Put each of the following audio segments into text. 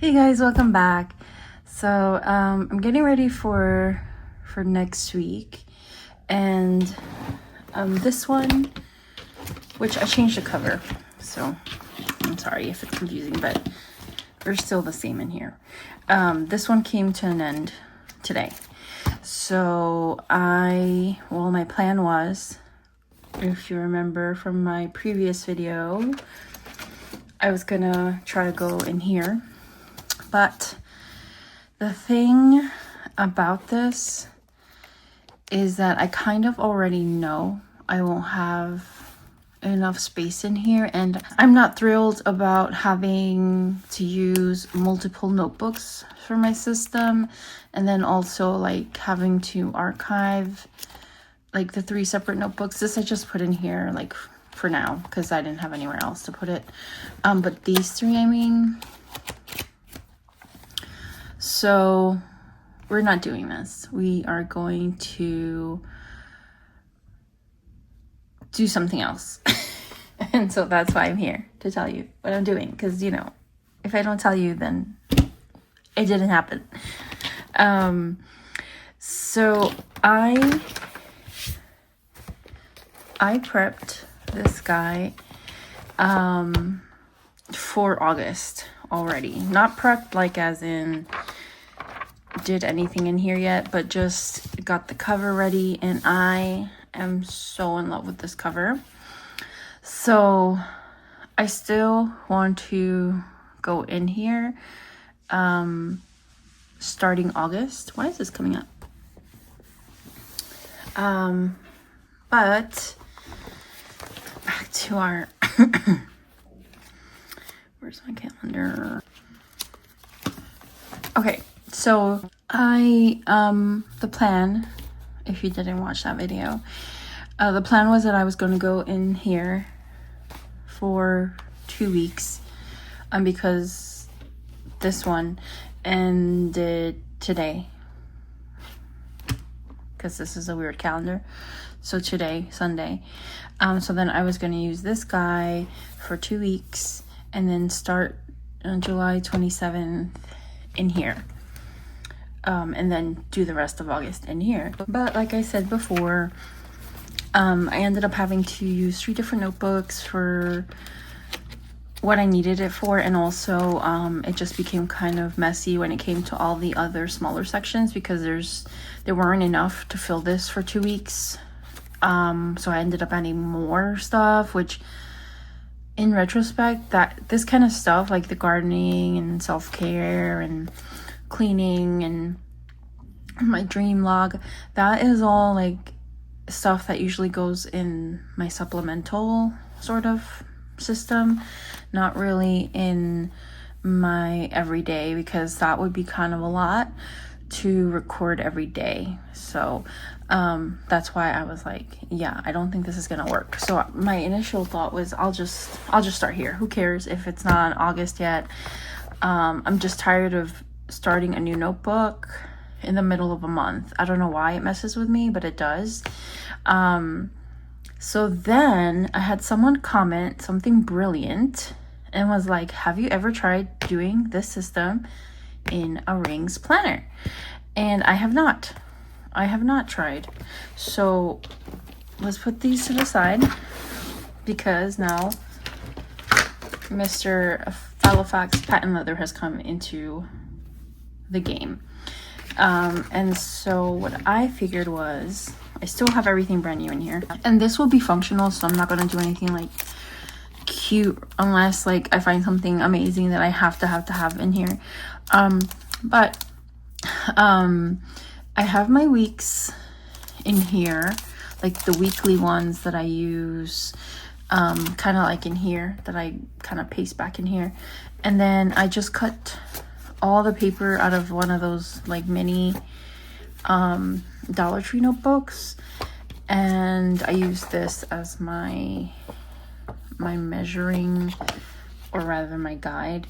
Hey guys, welcome back. So I'm getting ready for next week, and this one, which I changed the cover, so I'm sorry if it's confusing, but we're still the same in here. This one came to an end today, so my plan was, if you remember from my previous video, I was gonna try to go in here. But the thing about this is that I kind of already know I won't have enough space in here, and I'm not thrilled about having to use multiple notebooks for my system, and then also like having to archive like the 3 separate notebooks. This I just put in here like for now because I didn't have anywhere else to put it. But these 3, I mean. So we're not doing this. We are going to do something else. And so that's why I'm here, to tell you what I'm doing. Because, you know, if I don't tell you, then it didn't happen. So I prepped this guy for August already. Not prepped like as in did anything in here yet, but just got the cover ready, and I am so in love with this cover. So I still want to go in here starting August. Why is this coming up? But back to our where's my calendar? Okay, so the plan, if you didn't watch that video, the plan was that I was going to go in here for 2 weeks, because this one ended today, because this is a weird calendar. So today, Sunday, so then I was going to use this guy for 2 weeks, and then start on July 27th in here. And then do the rest of August in here. But like I said before, I ended up having to use 3 different notebooks for what I needed it for. And also, it just became kind of messy when it came to all the other smaller sections, because there weren't enough to fill this for 2 weeks. So I ended up adding more stuff, which in retrospect, that this kind of stuff, like the gardening and self-care and cleaning and my dream log, that is all like stuff that usually goes in my supplemental sort of system, not really in my everyday, because that would be kind of a lot to record every day. So that's why I was like, yeah, I don't think this is gonna work. So my initial thought was I'll just start here. Who cares if it's not August yet? I'm just tired of starting a new notebook in the middle of a month. I don't know why it messes with me, but it does. So then I had someone comment something brilliant and was like, have you ever tried doing this system in a rings planner? And I have not tried. So let's put these to the side, because now Mr. Filofax patent leather has come into the game. And so what I figured was, I still have everything brand new in here, and this will be functional, so I'm not going to do anything like cute unless like I find something amazing that I have to have in here. But I have my weeks in here, like the weekly ones that I use, kind of like in here, that I kind of paste back in here. And then I just cut all the paper out of one of those like mini Dollar Tree notebooks, and I use this as my measuring, or rather my guide.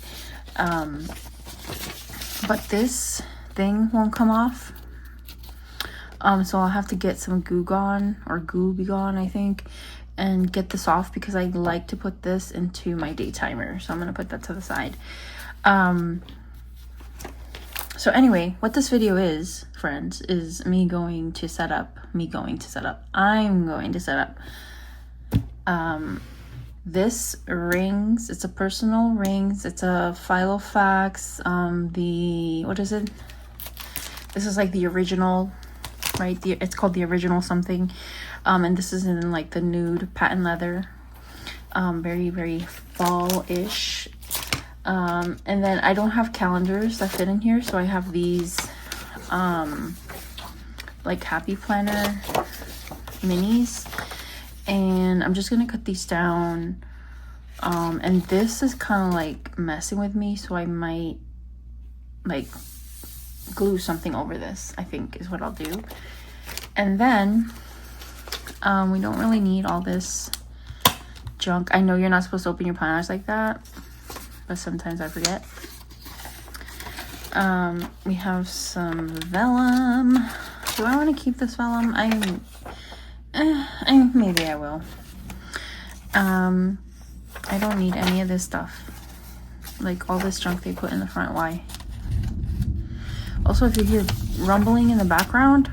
But this thing won't come off, so I'll have to get some Goo Gone, or Goo Be Gone, I think, and get this off, because I like to put this into my day timer. So I'm gonna put that to the side. So anyway, what this video is, friends, is I'm going to set up this rings. It's a personal rings. It's a Filofax. What is it? This is like the original, right? It's called the original something. And this is in like the nude patent leather. Very, very fall-ish. And then I don't have calendars that fit in here, so I have these like happy planner minis, and I'm just gonna cut these down. And this is kind of like messing with me, so I might like glue something over this, I think is what I'll do. And then we don't really need all this junk. I know you're not supposed to open your planners like that, but sometimes I forget. We have some vellum. Do I want to keep this vellum? Maybe I will. I don't need any of this stuff, like all this junk they put in the front. Why? Also, if you hear rumbling in the background,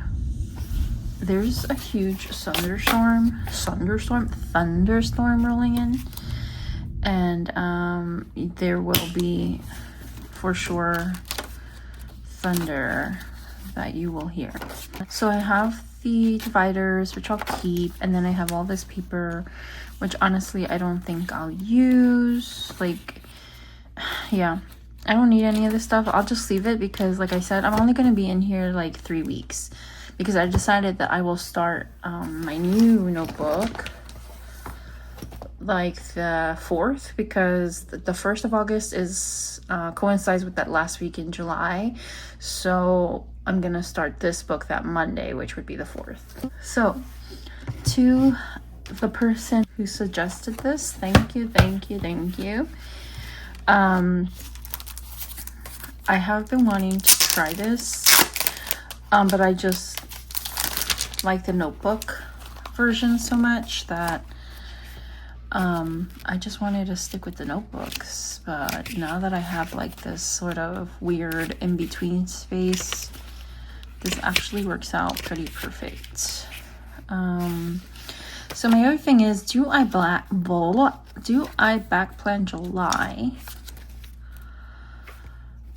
there's a huge thunderstorm rolling in, and there will be for sure thunder that you will hear. So I have the dividers, which I'll keep, and then I have all this paper, which honestly I don't think I'll use. Like, yeah, I don't need any of this stuff. I'll just leave it because, like I said, I'm only going to be in here like 3 weeks, because I decided that I will start my new notebook like the 4th, because the 1st of August is coincides with that last week in July. So I'm gonna start this book that Monday, which would be the 4th. So to the person who suggested this, thank you. I have been wanting to try this, but I just like the notebook version so much that I just wanted to stick with the notebooks. But now that I have like this sort of weird in-between space, this actually works out pretty perfect. So my other thing is, do I back plan July?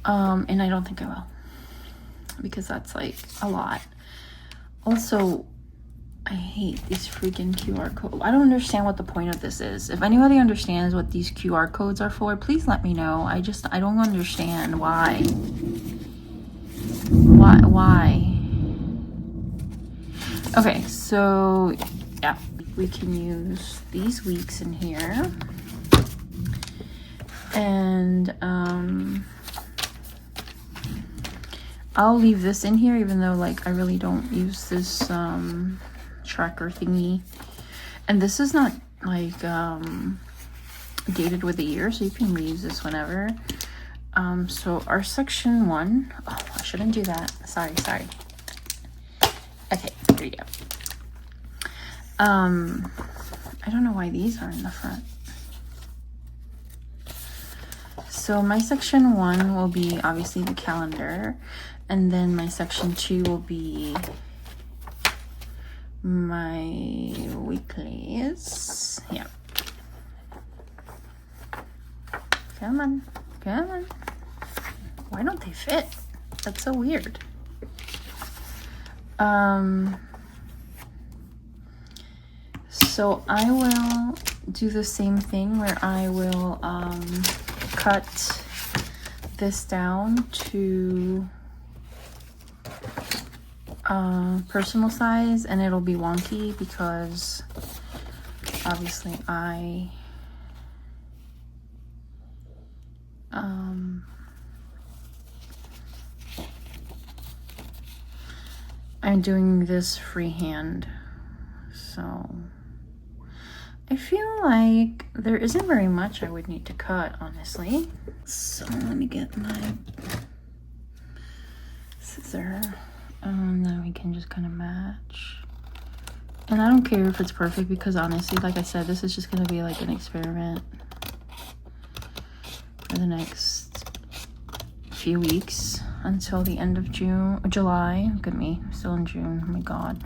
And I don't think I will, because that's like a lot. Also, I hate these freaking QR codes. I don't understand what the point of this is. If anybody understands what these QR codes are for, please let me know. I don't understand why. Why? Okay, so yeah, we can use these weeks in here. And I'll leave this in here, even though like I really don't use this tracker thingy. And this is not like dated with a year, so you can reuse this whenever. So our section 1, oh, I shouldn't do that, sorry. Okay, here we go. I don't know why these are in the front. So my section 1 will be obviously the calendar, and then my section 2 will be my weeklies. Yeah. Come on. Why don't they fit? That's so weird. So I will do the same thing where I will cut this down to personal size, and it'll be wonky because obviously I'm doing this freehand, so I feel like there isn't very much I would need to cut, honestly. So let me get my scissor, and then we can just kind of match. And I don't care if it's perfect, because honestly, like I said, this is just gonna be like an experiment for the next few weeks. until the end of July. Look at me, I'm still in June. Oh my god.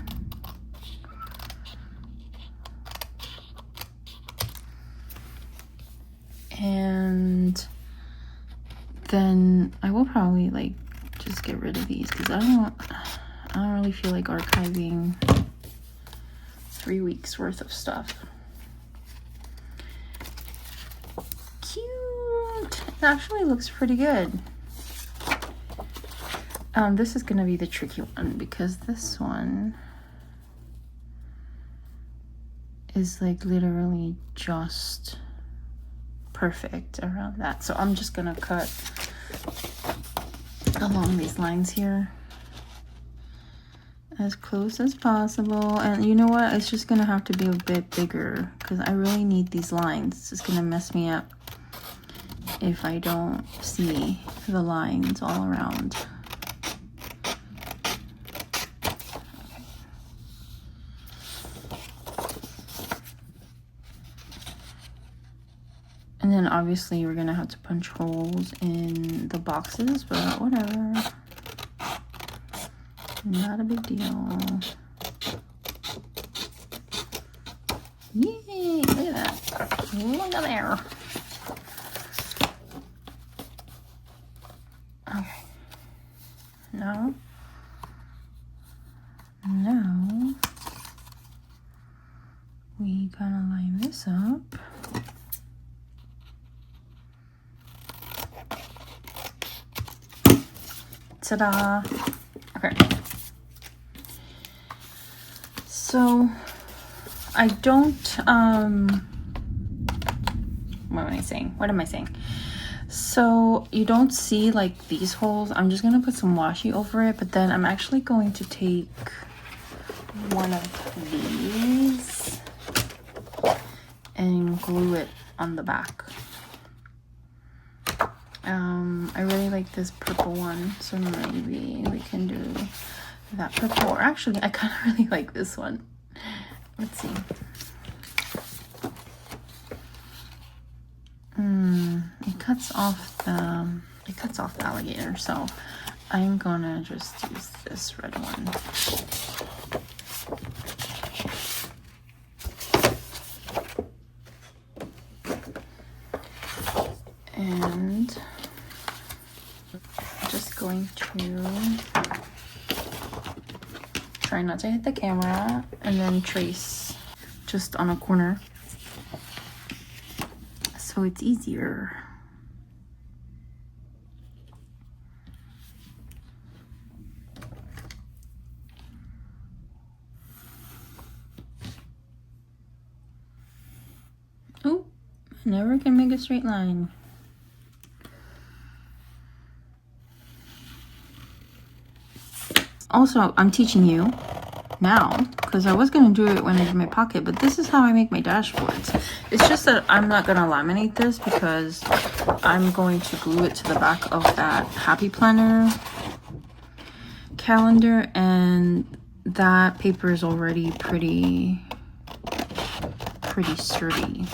And then I will probably like just get rid of these because I don't really feel like archiving 3 weeks worth of stuff. Cute. It actually looks pretty good. This is gonna be the tricky one because this one is like literally just perfect around that. So I'm just gonna cut along these lines here as close as possible. And you know what? It's just gonna have to be a bit bigger because I really need these lines. It's just gonna mess me up if I don't see the lines all around. And then obviously we're gonna have to punch holes in the boxes, but whatever. Not a big deal. Yay! Look at that. Look at there. Okay. Now we gotta line this up. Ta-da! Okay. So I don't what am I saying? So you don't see like these holes. I'm just gonna put some washi over it, but then I'm actually going to take one of these and glue it on the back. I really like this purple one, so maybe we can do that purple. Or actually, I kind of really like this one. Let's see. It cuts off the alligator, so I'm gonna just use this red one. And I'm just going to try not to hit the camera and then trace just on a corner so it's easier. Oh, I never can make a straight line. Also, I'm teaching you now because I was going to do it when I did my pocket, but this is how I make my dashboards. It's just that I'm not going to laminate this because I'm going to glue it to the back of that Happy Planner calendar, and that paper is already pretty sturdy,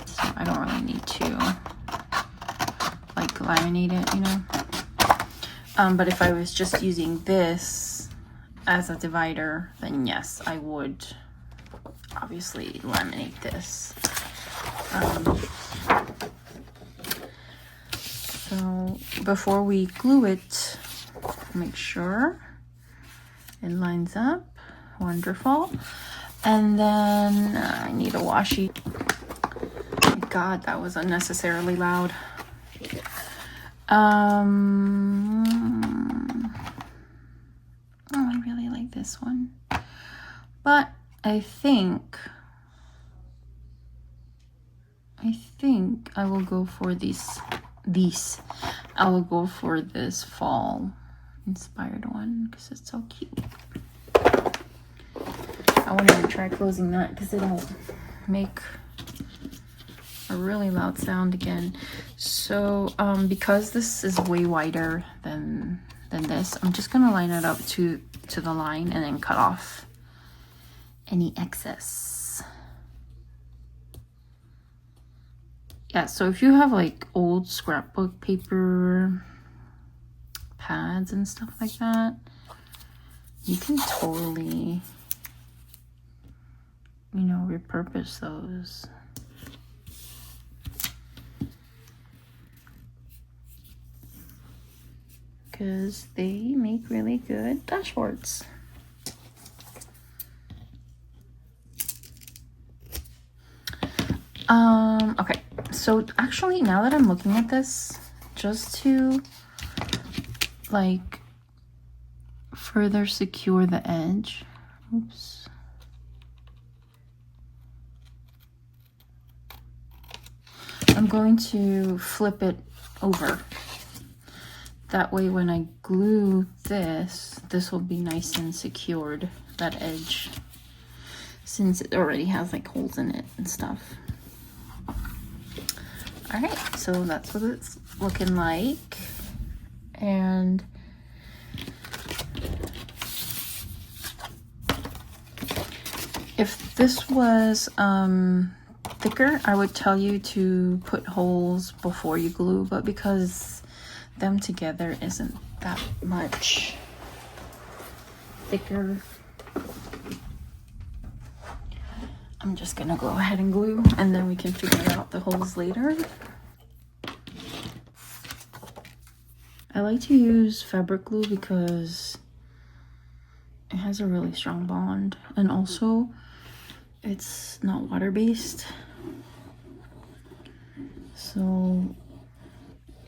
so I don't really need to like laminate it, you know. But if I was just using this as a divider, then yes, I would obviously laminate this. So before we glue it, make sure it lines up. Wonderful. And then I need a washi. Oh my God, that was unnecessarily loud. Oh, I really like this one, but I think I will go for these. I will go for this fall inspired one because it's so cute. I won't even try closing that because it'll make a really loud sound again. So because this is way wider than this, I'm just gonna line it up to the line and then cut off any excess. Yeah, so if you have like old scrapbook paper, pads and stuff like that, you can totally, you know, repurpose those. Because they make really good dashboards. Okay, so actually now that I'm looking at this, just to like further secure the edge, oops, I'm going to flip it over. That way when I glue this, this will be nice and secured, that edge, since it already has like holes in it and stuff. All right, so that's what it's looking like. And if this was thicker, I would tell you to put holes before you glue, but because them together isn't that much thicker, I'm just gonna go ahead and glue, and then we can figure out the holes later. I like to use fabric glue because it has a really strong bond, and also it's not water-based, so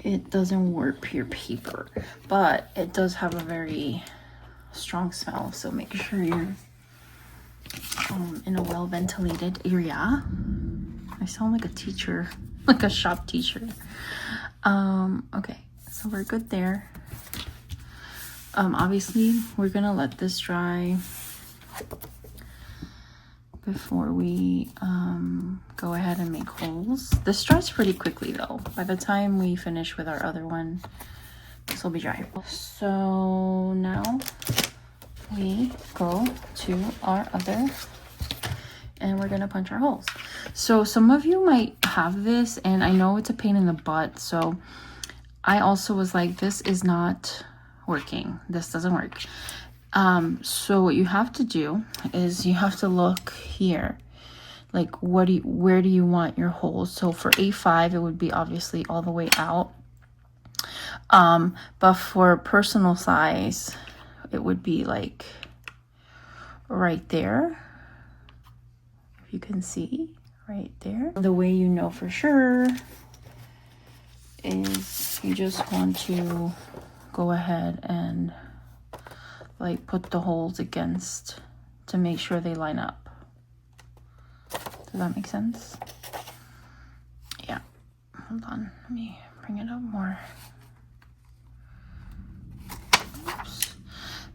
it doesn't warp your paper, but it does have a very strong smell, so make sure you're in a well-ventilated area. I sound like a teacher, like a shop teacher. Okay, so we're good there. Obviously we're gonna let this dry before we go ahead and make holes. This dries pretty quickly though. By the time we finish with our other one, this will be dry. So now we go to our other, and we're gonna punch our holes. So some of you might have this, and I know it's a pain in the butt, so I also was like, this is not working, this doesn't work. So what you have to do is you have to look here, like where do you want your holes? So for A5 it would be obviously all the way out, but for personal size it would be like right there, if you can see right there. The way you know for sure is you just want to go ahead and like put the holes against to make sure they line up. Does that make sense? Yeah, hold on, let me bring it up more. Oops.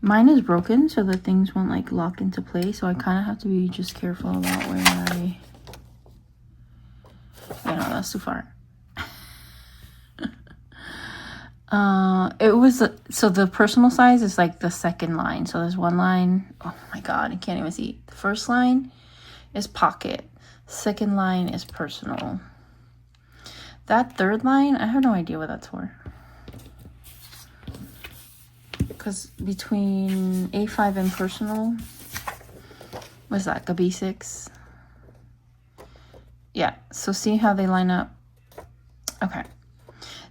Mine is broken so that things won't like lock into place, so I kind of have to be just careful about where I, you know, that's too far. It was, so the personal size is like the second line. So there's one line, oh my god, I can't even see. The first line is pocket, second line is personal. That third line, I have no idea what that's for, because between A5 and personal, what's that, like a B6? Yeah, so see how they line up? Okay,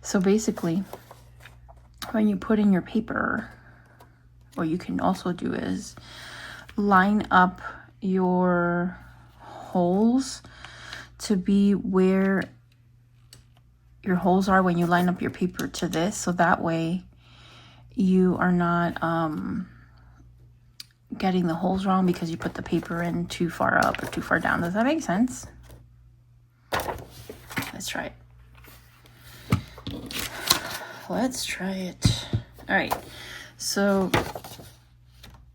so basically when you put in your paper, what you can also do is line up your holes to be where your holes are when you line up your paper to this, so that way you are not getting the holes wrong because you put the paper in too far up or too far down. Does that make sense? Let's try it. Let's try it. All right, so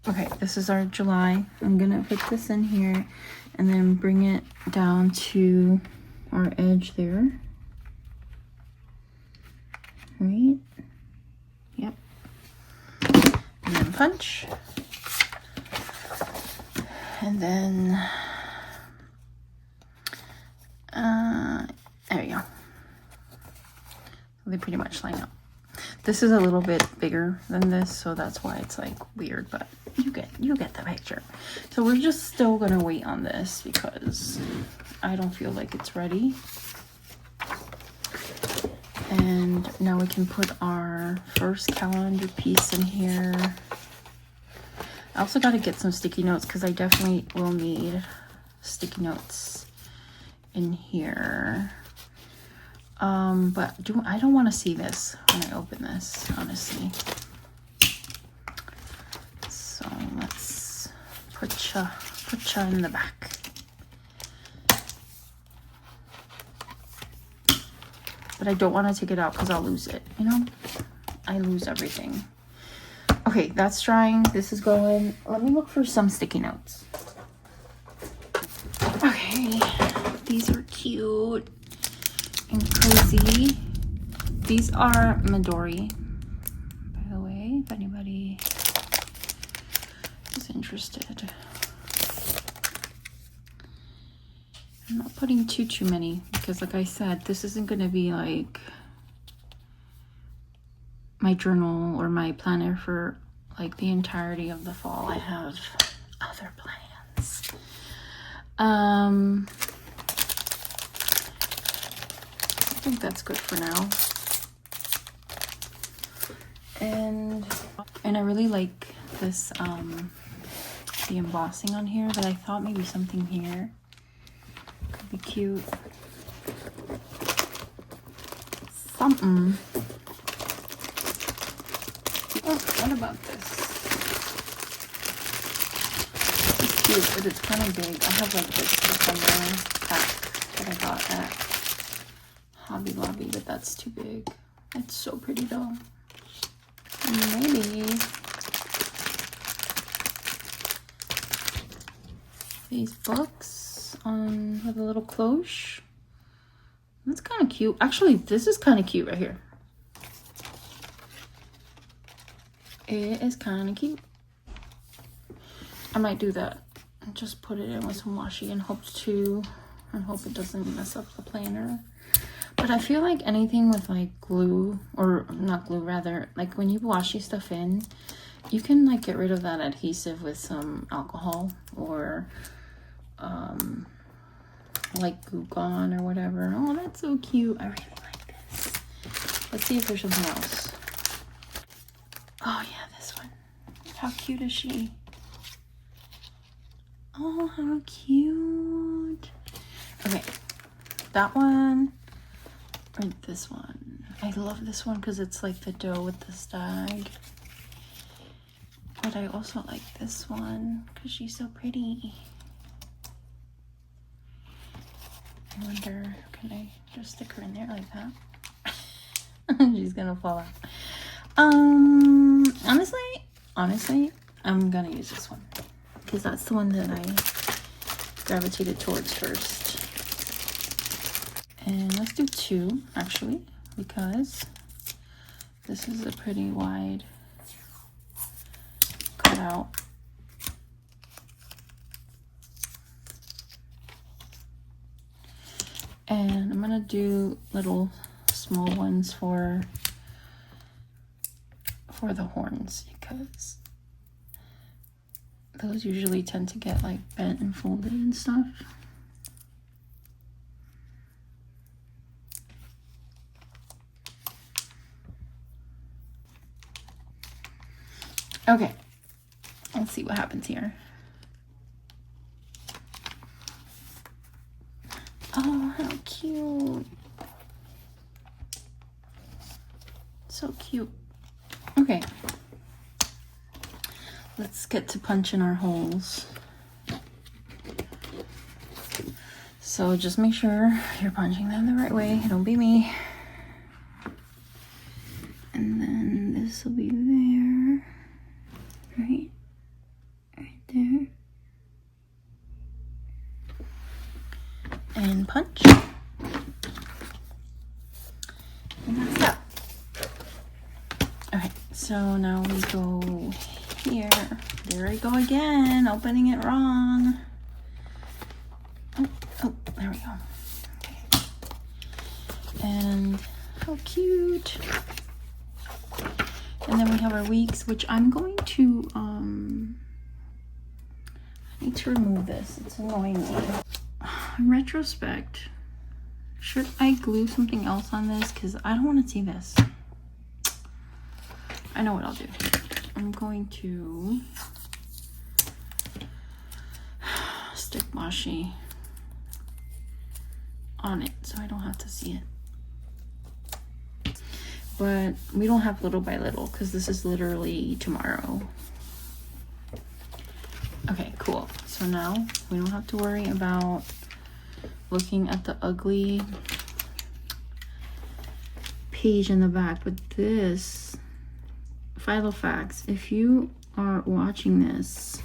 okay, this is our July. I'm gonna put this in here and then bring it down to our edge there. Right? Yep. And then punch. And then there we go. They pretty much line up. This is a little bit bigger than this, so that's why it's like weird, but you get the picture. So we're just still gonna wait on this because I don't feel like it's ready. And now we can put our first calendar piece in here. I also got to get some sticky notes because I definitely will need sticky notes in here. But I don't want to see this when I open this, honestly. So let's put ya in the back. But I don't want to take it out because I'll lose it, you know? I lose everything. Okay, that's drying. This is going. Let me look for some sticky notes. Okay, these are cute and cozy. These are Midori, by the way, if anybody is interested. I'm not putting too many because, like I said, this isn't going to be like my journal or my planner for like the entirety of the fall. I have other plans. I think that's good for now. And I really like this the embossing on here, but I thought maybe something here could be cute. Something. Oh, what about this? It's cute, but it's kind of big. I have like this December pack that I got at Hobby Lobby, but that's too big. It's so pretty though. Maybe these books with a little cloche. That's kind of cute. Actually, this is kind of cute right here. It is kind of cute. I might do that. Just put it in with some washi and hope it doesn't mess up the planner. But I feel like anything with like glue, or not glue, rather, like when you washi stuff in, you can like get rid of that adhesive with some alcohol or like Goo Gone or whatever. Oh, that's so cute. I really like this. Let's see if there's something else. Oh yeah, this one. How cute is she? Oh, how cute. Okay, that one or this one. I love this one because it's like the dough with the stag. But I also like this one because she's so pretty. I wonder, can I just stick her in there like that? She's gonna fall out. Honestly, I'm gonna use this one because that's the one that I gravitated towards first. And let's do two, actually, because this is a pretty wide cutout. And I'm gonna do little small ones for the horns because those usually tend to get like bent and folded and stuff. Okay, let's see what happens here. Oh, how cute. So cute. Okay, let's get to punching our holes. So just make sure you're punching them the right way. Don't be me. And then this will be there. Right there. And punch. And that's that. Okay, so now we go here. There I go again, opening it wrong. Oh, there we go. Okay. And how cute. And then we have our weeks, which I'm going to, I need to remove this. It's annoying me. In retrospect, should I glue something else on this? Because I don't want to see this. I know what I'll do. I'm going to stick washi on it so I don't have to see it. But we don't have little by little because this is literally tomorrow. Okay, cool. So now we don't have to worry about looking at the ugly page in the back. But this Filofax, if you are watching this,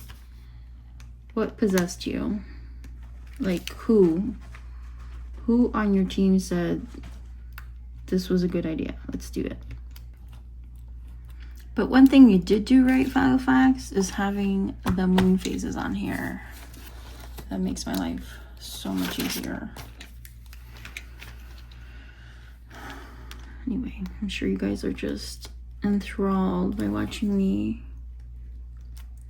what possessed you? Like who on your team said this was a good idea? Let's do it. But one thing you did do right, Filofax, is having the moon phases on here. That makes my life so much easier. Anyway, I'm sure you guys are just enthralled by watching me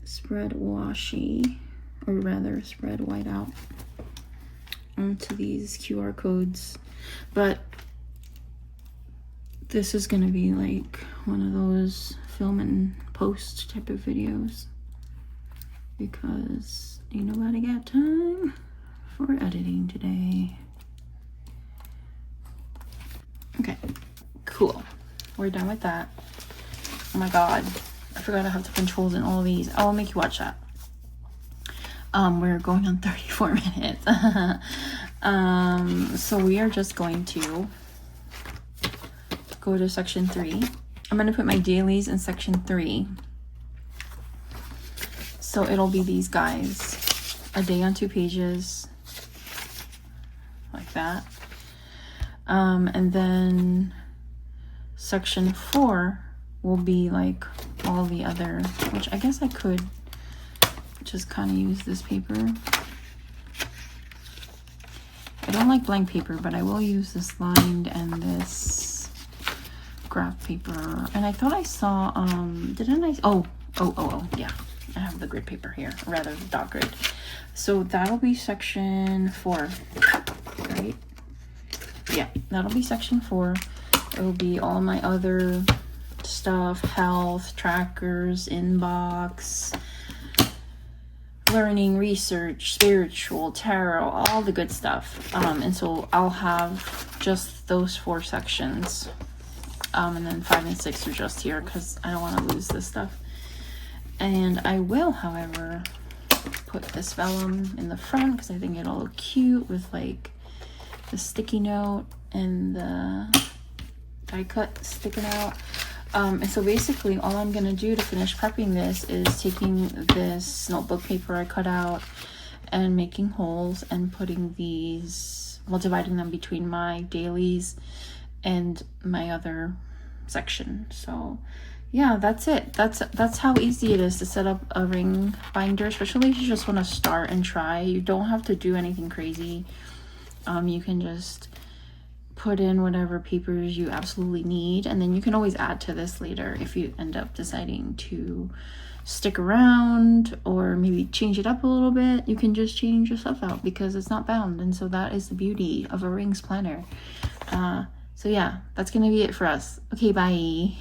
spread washi, or rather spread white out onto these QR codes. But this is gonna be like one of those film and post type of videos because ain't nobody got time for editing today. Okay, cool. We're done with that. Oh my god, I forgot I have the controls in all of these. I'll make you watch that. We're going on 34 minutes. So we are just going to go to section 3. I'm going to put my dailies in section 3. So it'll be these guys. A day on 2 pages. Like that. And then section 4 will be like all the other, which I guess I could just kind of use this paper. I don't like blank paper, but I will use this lined and this graph paper. And I thought I saw, didn't I? Oh, yeah. I have the grid paper here, or rather the dot grid. So that'll be section 4, right? Yeah, that'll be section 4. It'll be all my other stuff, health, trackers, inbox, learning, research, spiritual, tarot, all the good stuff. And so I'll have just those 4 sections. And then 5 and 6 are just here because I don't want to lose this stuff. And I will, however, put this vellum in the front because I think it'll look cute with like the sticky note and the die cut sticking out. And so basically all I'm gonna do to finish prepping this is taking this notebook paper I cut out and making holes and putting these, well, dividing them between my dailies and my other section. So yeah, that's it. That's how easy it is to set up a ring binder, especially if you just want to start and try. You don't have to do anything crazy. You can just put in whatever papers you absolutely need, and then you can always add to this later if you end up deciding to stick around or maybe change it up a little bit. You can just change your stuff out because it's not bound, and so that is the beauty of a rings planner. So yeah, that's gonna be it for us. Okay, bye.